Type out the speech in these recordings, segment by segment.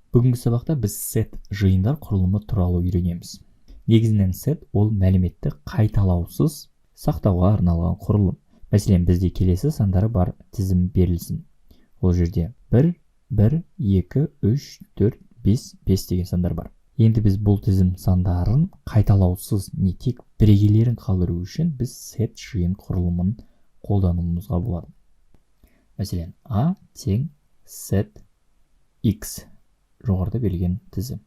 Бүгінгі сабақта біз set жиындар құрылымы туралы үйренеміз. Негізінен set ол мәліметті қайталаусыз сақтауға арналған құрылым. Мәселен, бізде келесі сандары бар тізім берілсін. Ол жерде 1, 1, 2, 3, 4, 5, 5 деген сандар бар. Енді біз бұл тізім сандарын қайталаусыз не тек бірегейлерін қалдыру үшін біз set жиын құрылымын қолдануымызға болады. Мәселен, A тең set x жоғарыда берілген тізім.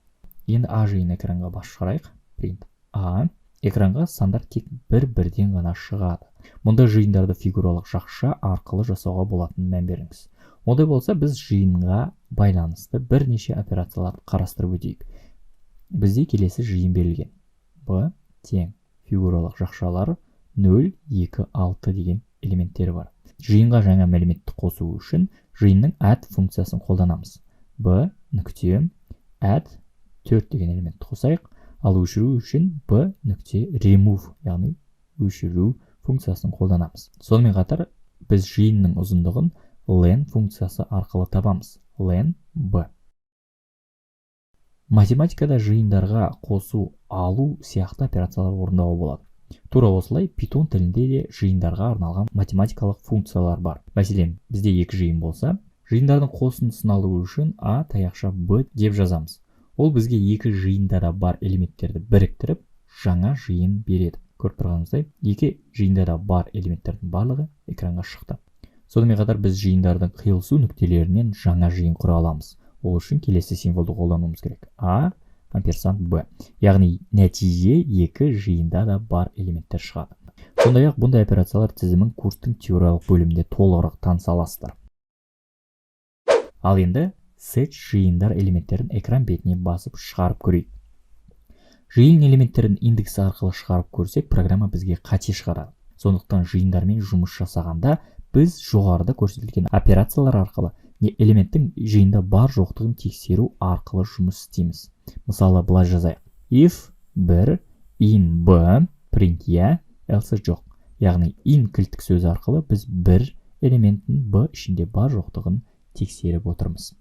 Енді A жиын экранға бас шығарайық. Print A. Экранға сандар тек бір-бірден ғана шығады. Мұнда жиындарды фигуралық жақша арқылы жасауға болатынын мән беріңіз. Ондай болса, біз жиынға байланысты бірнеше операцияларды қарастырып өтейік. Бізде келесі жиын берілген. B тең фигуралық жақшалары 0, 2, 6 деген элементтері бар. Жиынға жаңа мәліметті қосу үшін жиынның add функциясын қолданамыз. B нүкте add 4 деген элементті қосайық. Ал өшіру үшін B нүкте remove, яғни өшіру функциясын қолданамыз. Сонымен қатар біз жиынның ұзындығын len функциясы арқылы табамыз. Len B. Математикада жиындарға қосу, алу сияқты операциялар орындауға болады. Тура осылай Python тілінде де жиындарға арналған математикалық функциялар бар. Мәселен, бізде екі жиын болса, жиындардың қосындысын алу үшін A таяқша B деп жазамыз. Ол бізге екі жиында да бар элементтерді біріктіріп, жаңа жиын береді. Көріп тұрғанымыздай, екі жиында да бар элементтердің барлығы экранға шықты. Сонымен қатар біз жиындардың қиылысу нүктелерінен жаңа жиын құра аламыз. Ол үшін келесі символды қолдануымыз керек. A амперсанд B. Яғни нәтиже екі жиында да бар элементтер шығады. Сондай-ақ бұндай операциялар тізімін курстың теориялық бөлімінде толығырақ таныса аласыздар. Ал енді set жиындар элементтерін экран бетіне басып шығарып көрейік. Жиын элементтерін индекс арқылы шығарып көрсек, программа бізге қате шығарады. Сондықтан жиындармен жұмыс жасағанда біз жоғарыда көрсетілген операциялар арқылы элементтің жиында бар жоқтығын тексеру арқылы жұмыс істейміз. Мысалы, былай жазайық. If 1 in B print я, else жоқ. Яғни in кілттік сөзі арқылы біз бір элементтің B ішінде бар жоқтығын тексеріп отырмыз.